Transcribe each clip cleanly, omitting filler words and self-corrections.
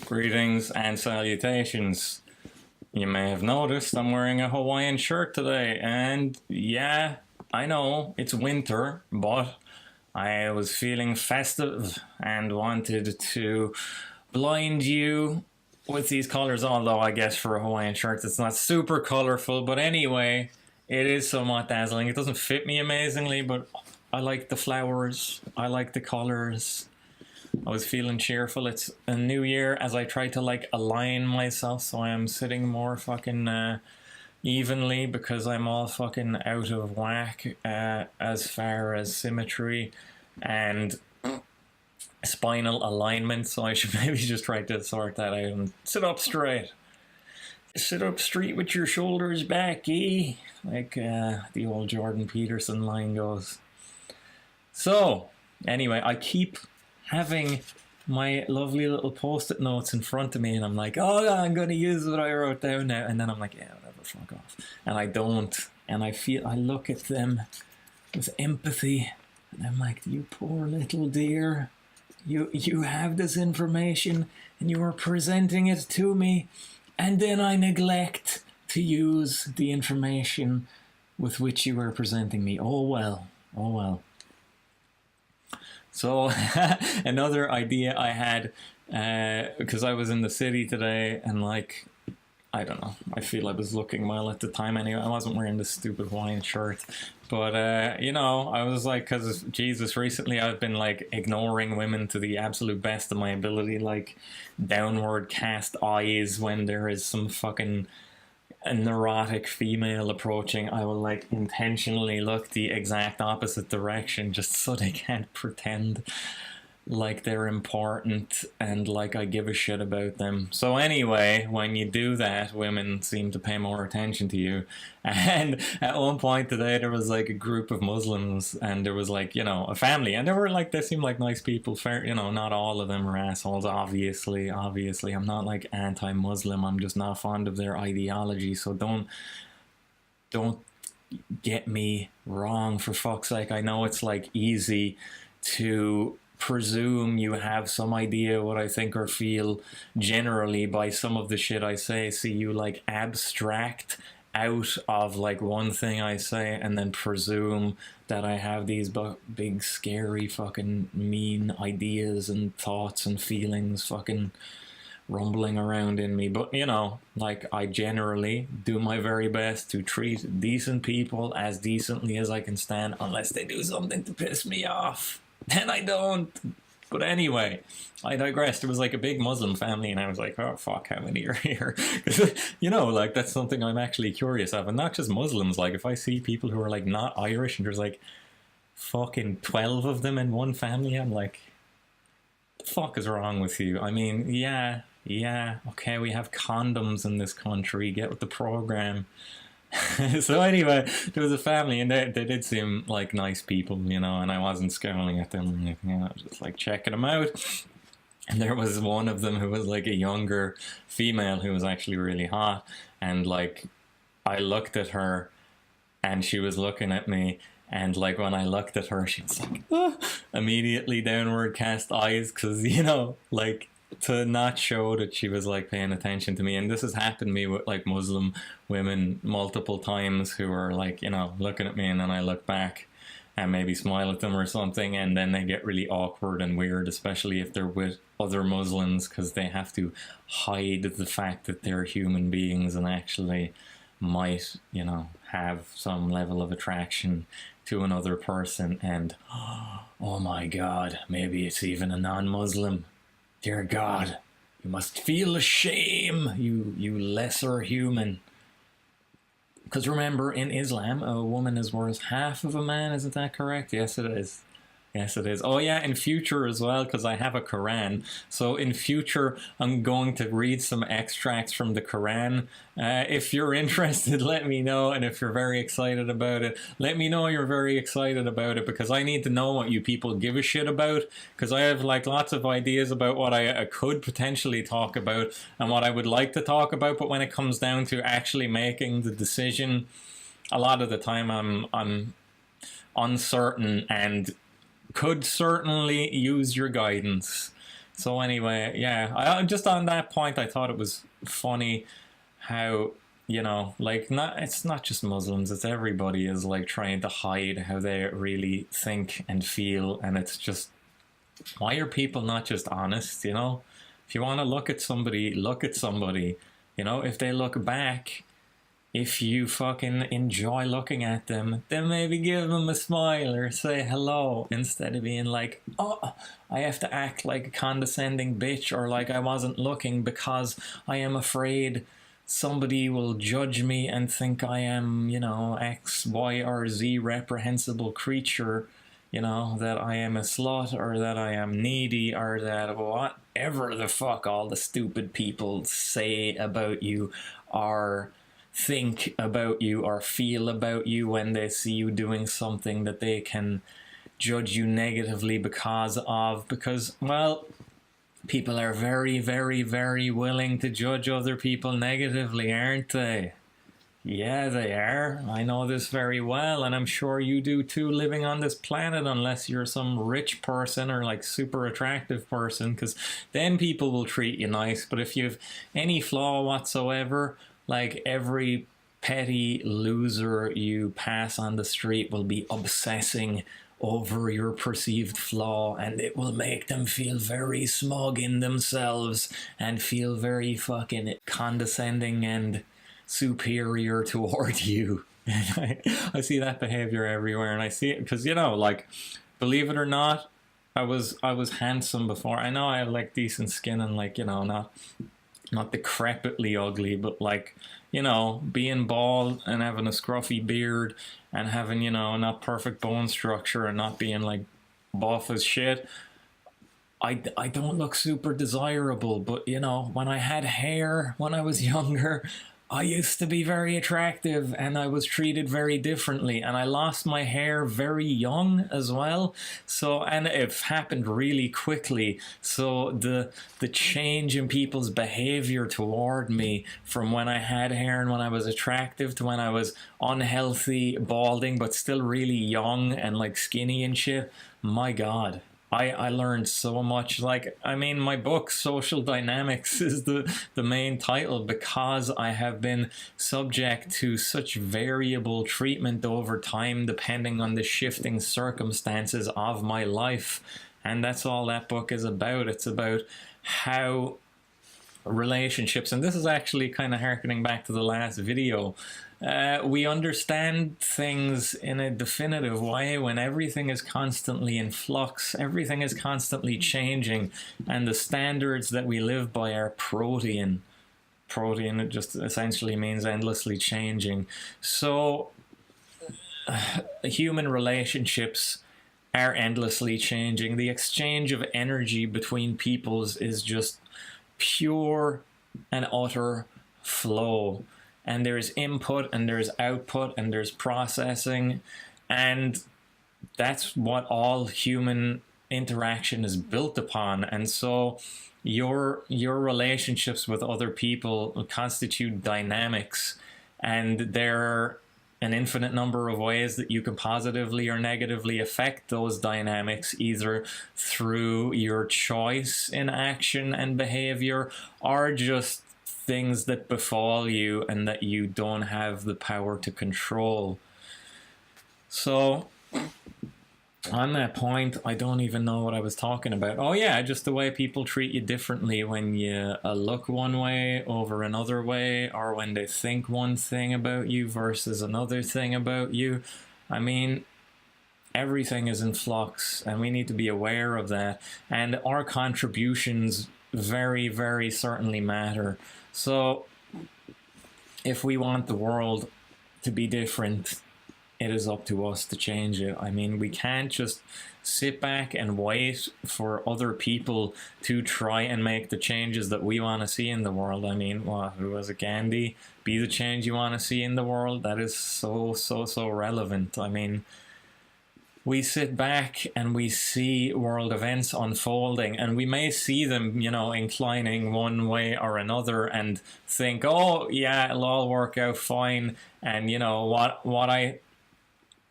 Greetings and salutations. You may have noticed I'm wearing a Hawaiian shirt today, and yeah, I know it's winter, but I was feeling festive and wanted to blind you with these colors, although I guess for a Hawaiian shirt it's not super colorful, but anyway, it is somewhat dazzling. It doesn't fit me amazingly, but I like the flowers, I like the colors. I was feeling cheerful. It's a new year as I try to like align myself so I am sitting more fucking evenly, because I'm all fucking out of whack as far as symmetry and spinal alignment, so I should maybe just try to sort that out and sit up straight. Sit up straight with your shoulders back, eh? Like the old Jordan Peterson line goes. So, anyway, I keep having my lovely little post-it notes in front of me, and I'm like, oh, I'm going to use what I wrote down now, and then I'm like, yeah, whatever, fuck off. And I don't, and I look at them with empathy, and I'm like, you poor little dear, you have this information, and you are presenting it to me, and then I neglect to use the information with which you are presenting me. Oh well, oh well. So another idea I had, because I was in the city today, and like, I don't know, I feel I was looking well at the time anyway. I wasn't wearing this stupid Hawaiian shirt, but you know, I was like, because Jesus, recently I've been like ignoring women to the absolute best of my ability, like downward cast eyes when there is some fucking a neurotic female approaching. I will like intentionally look the exact opposite direction just so they can't pretend like they're important and like I give a shit about them. So anyway, when you do that, women seem to pay more attention to you. And at one point today, there was like a group of Muslims, and there was like, you know, a family, and they seemed like nice people. Fair, you know, not all of them are assholes, obviously. I'm not like anti-Muslim. I'm just not fond of their ideology. So don't get me wrong, for fuck's sake. I know it's like easy to presume you have some idea what I think or feel generally by some of the shit I say. See, you like abstract out of like one thing I say and then presume that I have these big scary fucking mean ideas and thoughts and feelings fucking rumbling around in me. But you know, like, I generally do my very best to treat decent people as decently as I can stand, unless they do something to piss me off. Then I don't. But anyway, I digress. There was like a big Muslim family, and I was like, oh fuck, how many are here? You know, like, that's something I'm actually curious of. And not just Muslims, like if I see people who are like not Irish and there's like fucking 12 of them in one family, I'm like, what the fuck is wrong with you? I mean, yeah, okay, we have condoms in this country, get with the program. So anyway, there was a family, and they did seem like nice people, you know, and I wasn't scowling at them or anything. I was just like checking them out. And there was one of them who was like a younger female who was actually really hot, and like I looked at her and she was looking at me, and like when I looked at her, she was like, oh, immediately downward cast eyes, because, you know, like, to not show that she was like paying attention to me. And this has happened to me with like Muslim women multiple times, who are like, you know, looking at me, and then I look back and maybe smile at them or something, and then they get really awkward and weird, especially if they're with other Muslims, because they have to hide the fact that they're human beings and actually might, you know, have some level of attraction to another person. And oh my god, maybe it's even a non-Muslim. Dear God, you must feel shame, you lesser human. Because remember, in Islam, a woman is worth half of a man, isn't that correct? Yes, it is. Yes, it is. Oh yeah, in future as well, because I have a Quran. So in future, I'm going to read some extracts from the Quran. If you're interested, let me know. And if you're very excited about it, let me know you're very excited about it, because I need to know what you people give a shit about. Because I have like lots of ideas about what I could potentially talk about and what I would like to talk about. But when it comes down to actually making the decision, a lot of the time I'm uncertain and could certainly use your guidance. So anyway, yeah, I just on that point, I thought it was funny how, you know, like, not, it's not just Muslims, it's everybody is like trying to hide how they really think and feel, and it's just, why are people not just honest, you know? If you want to look at somebody, look at somebody. You know, if they look back, if you fucking enjoy looking at them, then maybe give them a smile or say hello instead of being like, oh, I have to act like a condescending bitch, or like I wasn't looking because I am afraid somebody will judge me and think I am, you know, X, Y, or Z reprehensible creature, you know, that I am a slut, or that I am needy, or that whatever the fuck all the stupid people say about you, or think about you, or feel about you when they see you doing something that they can judge you negatively because of. Because, well, people are very, very, very willing to judge other people negatively, aren't they? Yeah, they are. I know this very well, and I'm sure you do too, living on this planet, unless you're some rich person or like super attractive person, because then people will treat you nice. But if you've any flaw whatsoever, like every petty loser you pass on the street will be obsessing over your perceived flaw, and it will make them feel very smug in themselves and feel very fucking condescending and superior toward you. I see that behavior everywhere, and I see it because, you know, like, believe it or not, I was handsome before. I know I have like decent skin and, like, you know, not decrepitly ugly, but like, you know, being bald and having a scruffy beard and having, you know, not perfect bone structure and not being like buff as shit, I don't look super desirable. But, you know, when I had hair when I was younger, I used to be very attractive and I was treated very differently, and I lost my hair very young as well. So, and it happened really quickly. So the change in people's behavior toward me from when I had hair and when I was attractive to when I was unhealthy, balding, but still really young and like skinny and shit, my God. I learned so much. Like, I mean, my book, Social Dynamics, is the main title because I have been subject to such variable treatment over time depending on the shifting circumstances of my life. And that's all that book is about. It's about how relationships, and this is actually kind of harkening back to the last video, we understand things in a definitive way when everything is constantly in flux, everything is constantly changing, and the standards that we live by are protean. Protean, it just essentially means endlessly changing. So human relationships are endlessly changing. The exchange of energy between peoples is just pure and utter flow. And there's input and there's output and there's processing, and that's what all human interaction is built upon. And so your relationships with other people constitute dynamics, and there are an infinite number of ways that you can positively or negatively affect those dynamics, either through your choice in action and behavior, or just things that befall you and that you don't have the power to control. So on that point, I don't even know what I was talking about. Oh yeah, just the way people treat you differently when you look one way over another way, or when they think one thing about you versus another thing about you. I mean, everything is in flux, and we need to be aware of that. And our contributions very, very certainly matter. So if we want the world to be different, it is up to us to change it. I mean, we can't just sit back and wait for other people to try and make the changes that we want to see in the world. I mean, who was it, Gandhi? Be the change you want to see in the world. That is so relevant. I mean, we sit back and we see world events unfolding, and we may see them, you know, inclining one way or another, and think, oh yeah, it'll all work out fine. And, you know, what I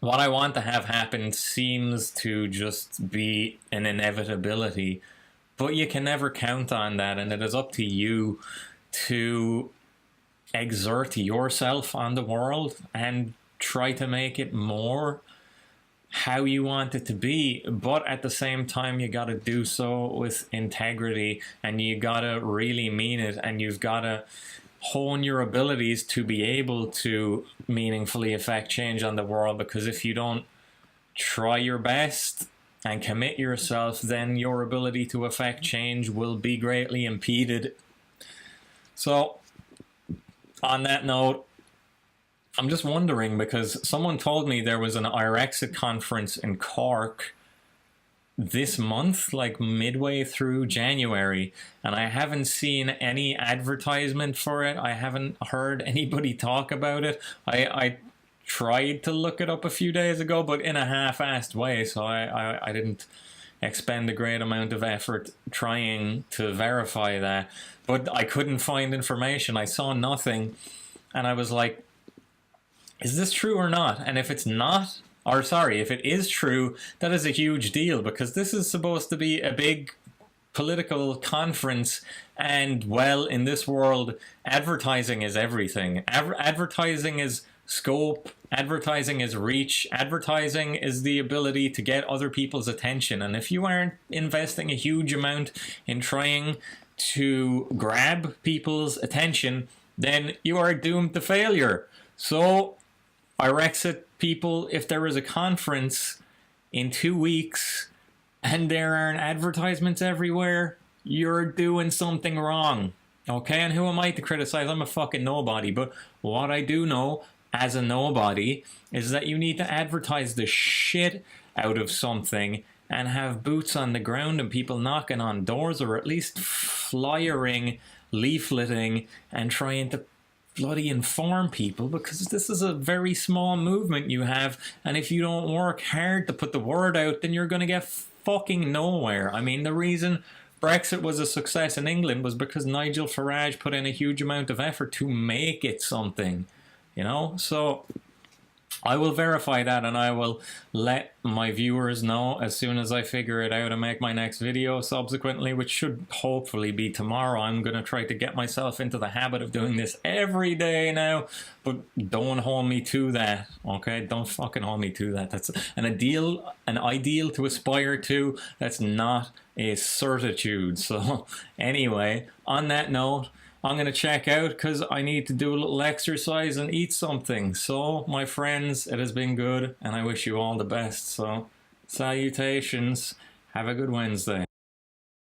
want to have happen seems to just be an inevitability. But you can never count on that, and it is up to you to exert yourself on the world and try to make it more how you want it to be. But at the same time, you got to do so with integrity, and you got to really mean it, and you've got to hone your abilities to be able to meaningfully affect change on the world. Because if you don't try your best and commit yourself, then your ability to affect change will be greatly impeded. So on that note, I'm just wondering, because someone told me there was an Irexit conference in Cork this month, like midway through January, and I haven't seen any advertisement for it. I haven't heard anybody talk about it. I tried to look it up a few days ago, but in a half-assed way, so I didn't expend a great amount of effort trying to verify that. But I couldn't find information. I saw nothing, and I was like, is this true or not? And if it's not, or sorry, if it is true, that is a huge deal, because this is supposed to be a big political conference, and well, in this world, advertising is everything. Advertising is scope, advertising is reach, advertising is the ability to get other people's attention. And if you aren't investing a huge amount in trying to grab people's attention, then you are doomed to failure. So Irexit people, if there is a conference in 2 weeks and there aren't advertisements everywhere, you're doing something wrong. Okay, and who am I to criticize? I'm a fucking nobody. But what I do know as a nobody is that you need to advertise the shit out of something and have boots on the ground and people knocking on doors, or at least flyering, leafleting, and trying to bloody inform people, because this is a very small movement you have, and if you don't work hard to put the word out, then you're going to get fucking nowhere. I mean, the reason Brexit was a success in England was because Nigel Farage put in a huge amount of effort to make it something, you know? So I will verify that, and I will let my viewers know as soon as I figure it out and make my next video subsequently, which should hopefully be tomorrow. I'm going to try to get myself into the habit of doing this every day now, but don't hold me to that, okay? Don't fucking hold me to that. That's an ideal to aspire to. That's not a certitude. So anyway, on that note, I'm going to check out because I need to do a little exercise and eat something. So, my friends, it has been good, and I wish you all the best. So, salutations. Have a good Wednesday.